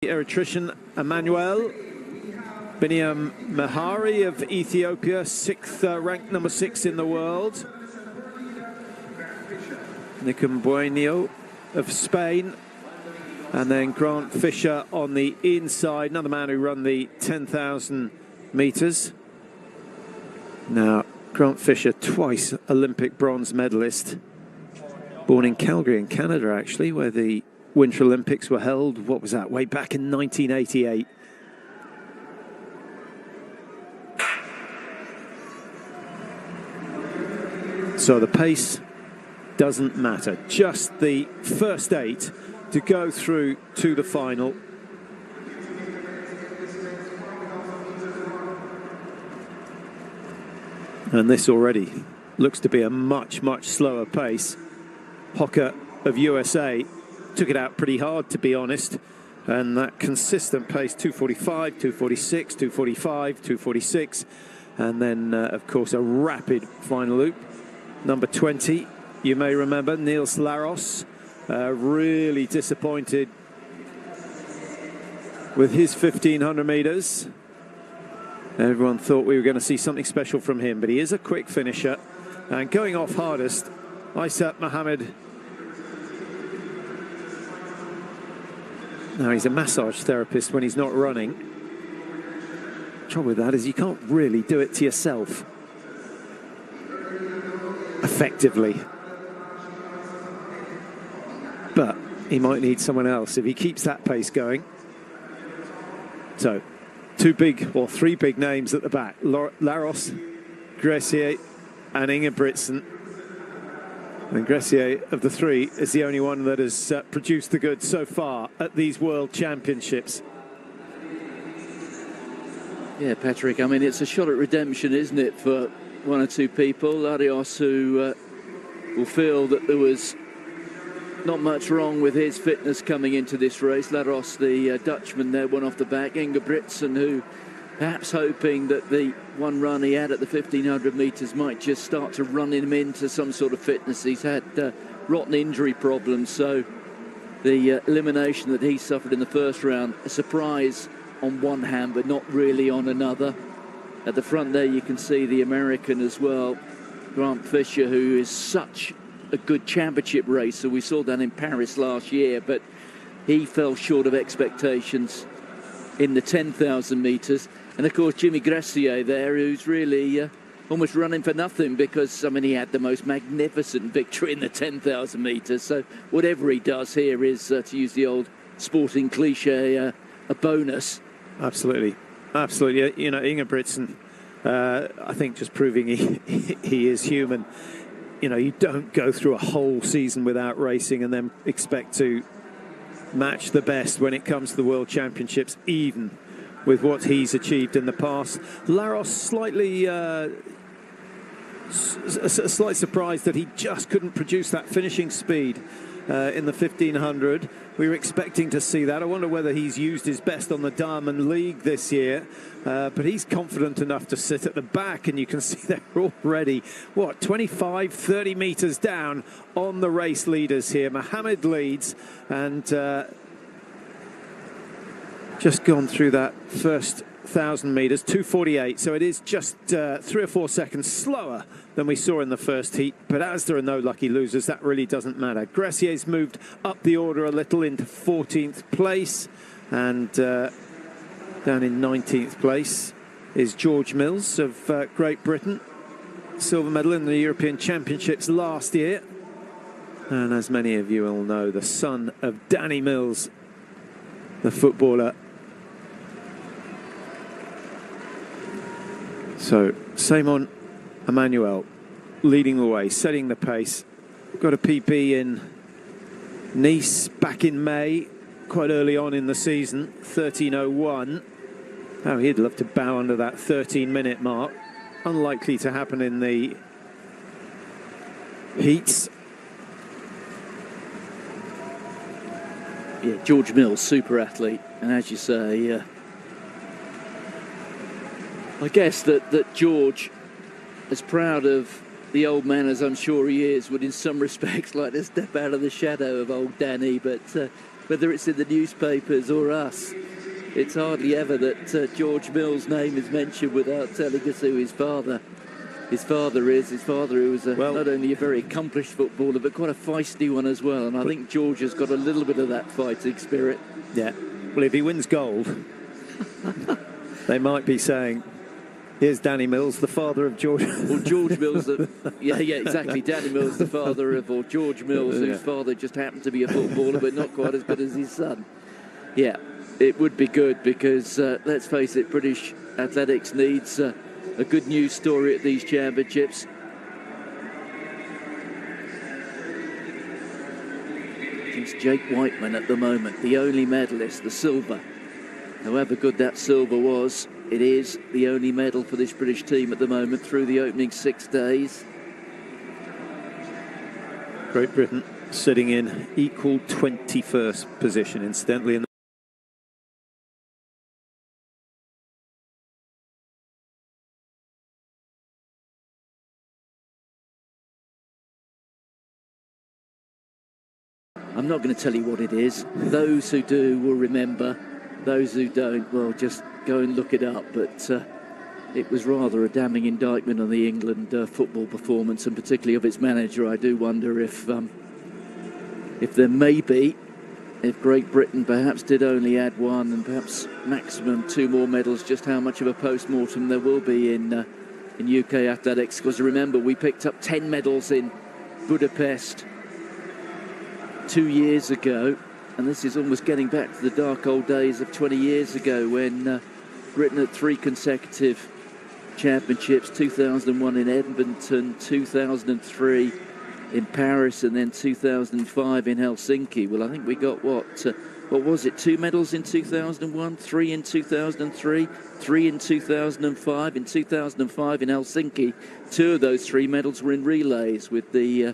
Eritrean Emmanuel, Biniam Mehari of Ethiopia, ranked number 6 in the world. Nikum Buenio of Spain, and then Grant Fisher on the inside, another man who run the 10,000 meters. Now, Grant Fisher, twice Olympic bronze medalist, born in Calgary in Canada, actually, where the Winter Olympics were held. What was that? Way back in 1988. So the pace doesn't matter. Just the first 8 to go through to the final. And this already looks to be a much, much slower pace. Hocker of USA took it out pretty hard, to be honest. And that consistent pace, 2:45, 2:46, 2:45, 2:46. And then, of course, a rapid final loop. Number 20, you may remember, Niels Laros, really disappointed with his 1,500 meters. Everyone thought we were going to see something special from him, but he is a quick finisher. And going off hardest, Aysat Mohammed. Now, he's a massage therapist when he's not running. The trouble with that is you can't really do it to yourself effectively. But he might need someone else if he keeps that pace going. So, 3 big names at the back. Laros, Gressier and Ingebrigtsen. And Gressier, of the 3, is the only one that has produced the goods so far at these World Championships. Yeah, Patrick, I mean, it's a shot at redemption, isn't it, for 1 or 2 people. Larios, who will feel that there was not much wrong with his fitness coming into this race. Laros, the Dutchman there, one off the back. Ingebrigtsen, who perhaps hoping that the one run he had at the 1,500 metres might just start to run him into some sort of fitness. He's had rotten injury problems, so the elimination that he suffered in the first round, a surprise on one hand, but not really on another. At the front there, you can see the American as well, Grant Fisher, who is such a good championship racer. We saw that in Paris last year, but he fell short of expectations in the 10,000 metres. And of course, Jimmy Gressier there, who's really almost running for nothing because, I mean, he had the most magnificent victory in the 10,000 metres. So whatever he does here is, to use the old sporting cliche, a bonus. Absolutely. Absolutely. You know, Ingebrigtsen, I think just proving he is human. You know, you don't go through a whole season without racing and then expect to match the best when it comes to the World Championships, even with what he's achieved in the past. Laros, slightly a slight surprise that he just couldn't produce that finishing speed in the 1,500. We were expecting to see that. I wonder whether he's used his best on the Diamond League this year, but he's confident enough to sit at the back, and you can see they're already, 25, 30 metres down on the race leaders here. Mohammed leads, and just gone through that first 1,000 metres, 2:48, so it is just 3 or 4 seconds slower than we saw in the first heat, but as there are no lucky losers, that really doesn't matter. Gressier's moved up the order a little into 14th place, and down in 19th place is George Mills of Great Britain, silver medal in the European Championships last year, and as many of you will know, the son of Danny Mills, the footballer. So, Simon Emmanuel leading the way, setting the pace. Got a PB in Nice back in May, quite early on in the season, 13:01. Oh, he'd love to bow under that 13-minute mark. Unlikely to happen in the heats. Yeah, George Mills, super athlete, and as you say, I guess that George, as proud of the old man as I'm sure he is, would in some respects like to step out of the shadow of old Danny, but whether it's in the newspapers or us. It's hardly ever that George Mills' name is mentioned without telling us who his father is. His father, who was not only a very accomplished footballer, but quite a feisty one as well. And I think George has got a little bit of that fighting spirit. Yeah. Well, if he wins gold, they might be saying, here's Danny Mills, the father of George. Or George Mills, yeah, exactly. Danny Mills, the father of, or George Mills, whose father just happened to be a footballer, but not quite as good as his son. Yeah, it would be good because, let's face it, British athletics needs a good news story at these championships. It's Jake Whiteman at the moment, the only medalist, the silver. However good that silver was, it is the only medal for this British team at the moment through the opening 6 days. Great Britain sitting in equal 21st position, incidentally. In I'm not going to tell you what it is. Those who do will remember. Those who don't, well, just go and look it up. But it was rather a damning indictment on the England football performance, and particularly of its manager. I do wonder if there may be, if Great Britain perhaps did only add 1 and perhaps maximum 2 more medals, just how much of a post-mortem there will be in UK athletics. Because remember, we picked up 10 medals in Budapest 2 years ago, and this is almost getting back to the dark old days of 20 years ago when Britain had 3 consecutive championships, 2001 in Edmonton, 2003 in Paris, and then 2005 in Helsinki. Well, I think we got what was it, 2 medals in 2001, 3 in 2003, 3 in 2005. In 2005 in Helsinki, 2 of those 3 medals were in relays, with the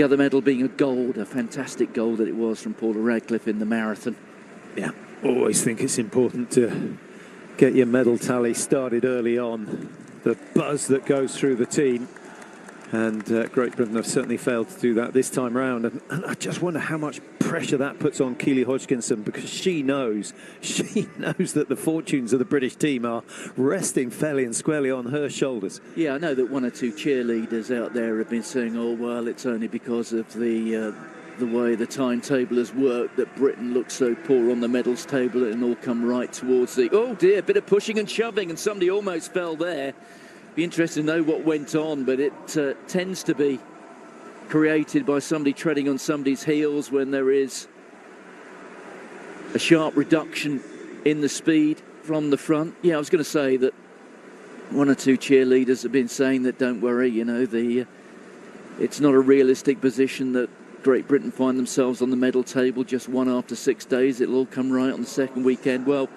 other medal being a gold, a fantastic gold that it was from Paula Radcliffe in the marathon. Yeah, always think it's important to get your medal tally started early on. The buzz that goes through the team. And Great Britain have certainly failed to do that this time round. And I just wonder how much pressure that puts on Keely Hodgkinson, because she knows that the fortunes of the British team are resting fairly and squarely on her shoulders. Yeah, I know that 1 or 2 cheerleaders out there have been saying, oh, well, it's only because of the way the timetable has worked that Britain looks so poor on the medals table, and all come right towards the, oh dear, a bit of pushing and shoving, and somebody almost fell there. Be interested to know what went on, but it tends to be created by somebody treading on somebody's heels when there is a sharp reduction in the speed from the front. Yeah, I was going to say that 1 or 2 cheerleaders have been saying that, don't worry, you know, it's not a realistic position that Great Britain find themselves on the medal table just 1 after 6 days. It'll all come right on the second weekend. Well,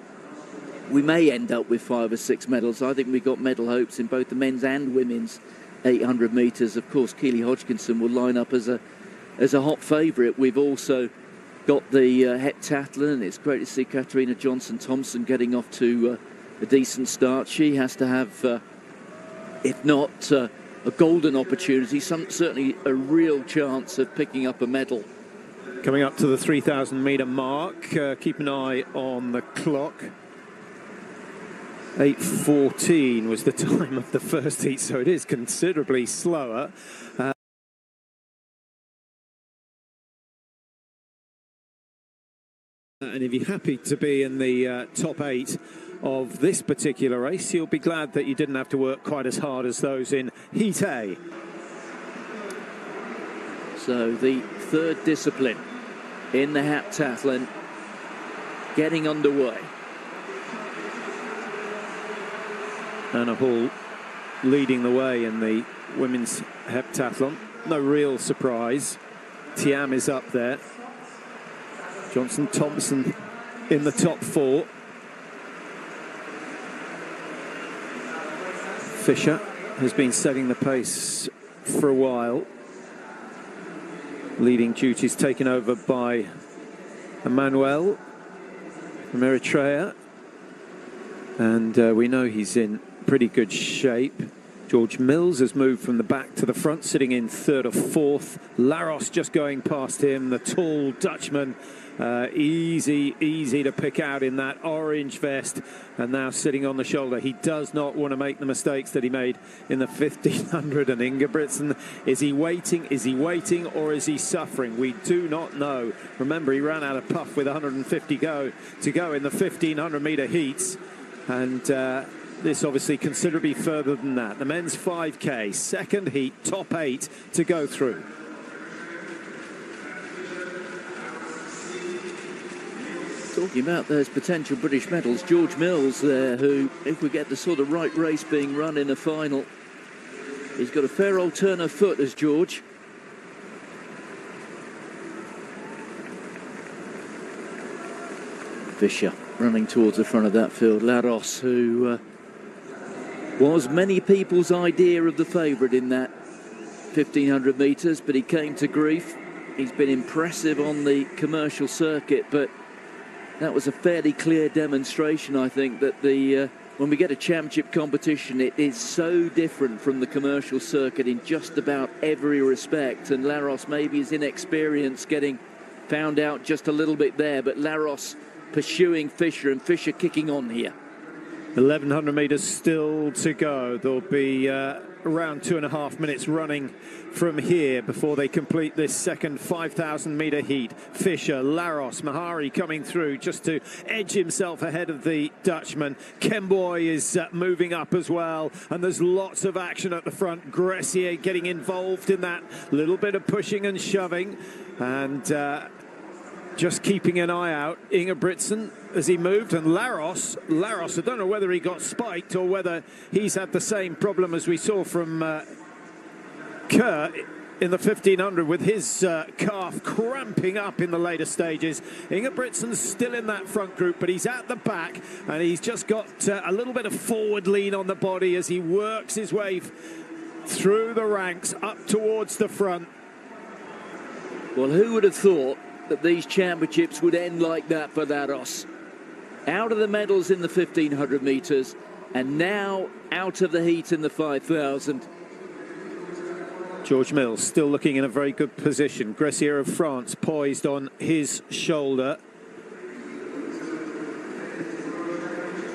we may end up with 5 or 6 medals. I think we've got medal hopes in both the men's and women's 800 metres. Of course, Keely Hodgkinson will line up as a hot favourite. We've also got the heptathlon. It's great to see Katarina Johnson-Thompson getting off to a decent start. She has to have, if not a golden opportunity, certainly a real chance of picking up a medal. Coming up to the 3,000 metre mark. Keep an eye on the clock. 8:14 was the time of the first heat, so it is considerably slower. And if you're happy to be in the top 8 of this particular race, you'll be glad that you didn't have to work quite as hard as those in Heat A. So the third discipline in the heptathlon getting underway. Anna Hall leading the way in the women's heptathlon. No real surprise. Tiam is up there. Johnson-Thompson in the top 4. Fisher has been setting the pace for a while. Leading duties taken over by Emmanuel from Eritrea. And we know he's in pretty good shape. George Mills has moved from the back to the front, sitting in third or fourth. Laros just going past him, the tall Dutchman. Easy to pick out in that orange vest, and now sitting on the shoulder. He does not want to make the mistakes that he made in the 1500. And Ingebrigtsen, is he waiting or is he suffering? We do not know. Remember, he ran out of puff with 150 to go in the 1500 meter heats, and this obviously considerably further than that. The men's 5K, second heat, top 8 to go through. Talking about those potential British medals, George Mills there, who, if we get the sort of right race being run in the final, he's got a fair old turn of foot as George. Fisher running towards the front of that field. Laros, who was many people's idea of the favourite in that 1500 metres, but he came to grief. He's been impressive on the commercial circuit, but that was a fairly clear demonstration, I think, that when we get a championship competition, it is so different from the commercial circuit in just about every respect. And Laros, maybe his inexperience getting found out just a little bit there, but Laros pursuing Fisher, and Fisher kicking on here. 1100 metres still to go. There'll be around 2.5 minutes running from here before they complete this second 5,000 metre heat. Fisher, Laros, Mahari coming through just to edge himself ahead of the Dutchman. Kemboy is moving up as well, and there's lots of action at the front. Gressier getting involved in that little bit of pushing and shoving, and just keeping an eye out. Ingebrigtsen as he moved, and Laros, I don't know whether he got spiked or whether he's had the same problem as we saw from Kerr in the 1500 with his calf cramping up in the later stages. Ingebrigtsen's still in that front group, but he's at the back, and he's just got a little bit of forward lean on the body as he works his way through the ranks up towards the front. Well, who would have thought that these championships would end like that for Laros? Out of the medals in the 1500 metres, and now out of the heat in the 5,000. George Mills still looking in a very good position. Gressier of France poised on his shoulder.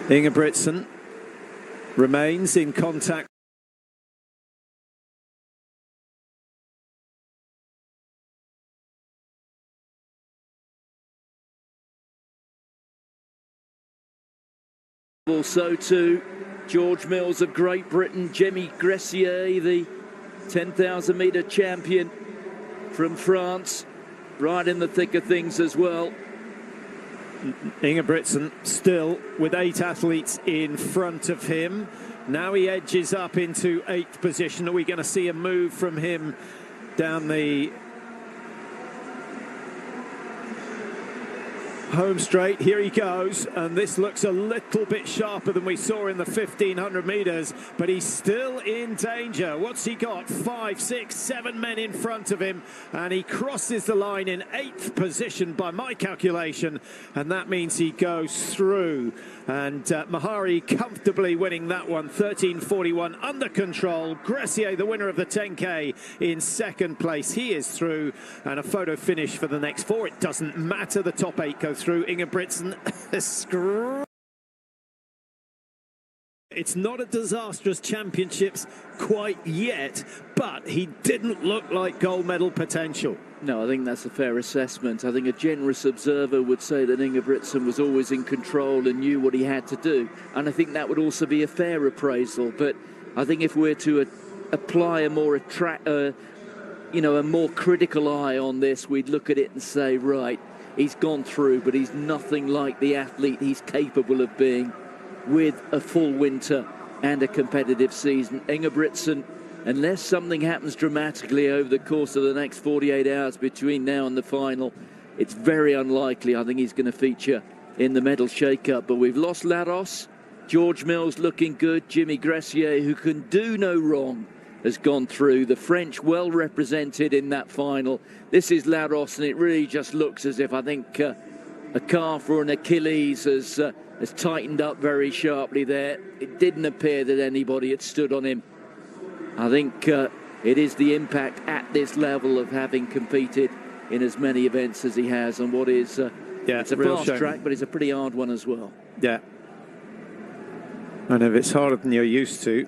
Ingebrigtsen remains in contact. Also to George Mills of Great Britain, Jimmy Gressier, the 10,000 metre champion from France, right in the thick of things as well. Ingebrigtsen still with 8 athletes in front of him. Now he edges up into 8th position. Are we going to see a move from him down the home straight? Here he goes, and this looks a little bit sharper than we saw in the 1500 metres, but he's still in danger. What's he got? 5, 6, 7 men in front of him, and he crosses the line in 8th position by my calculation, and that means he goes through. And Mahari comfortably winning that one, 13:41 under control. Gressier, the winner of the 10K, in second place. He is through, and a photo finish for the next 4. It doesn't matter, the top 8 go through. Ingebrigtsen, it's not a disastrous championships quite yet, but he didn't look like gold medal potential. No, I think that's a fair assessment. I think a generous observer would say that Ingebrigtsen was always in control and knew what he had to do. And I think that would also be a fair appraisal. But I think if we're to apply a more a more critical eye on this, we'd look at it and say, right, he's gone through, but he's nothing like the athlete he's capable of being with a full winter and a competitive season. Ingebrigtsen, unless something happens dramatically over the course of the next 48 hours between now and the final, it's very unlikely I think he's going to feature in the medal shake-up. But we've lost Laros. George Mills looking good. Jimmy Gressier, who can do no wrong, has gone through. The French well represented in that final. This is Laros, and it really just looks as if, I think, a calf or an Achilles has tightened up very sharply there. It didn't appear that anybody had stood on him I think it is the impact at this level of having competed in as many events as he has, and what is it's a fast track, but it's a pretty hard one as well. Yeah. And if it's harder than you're used to,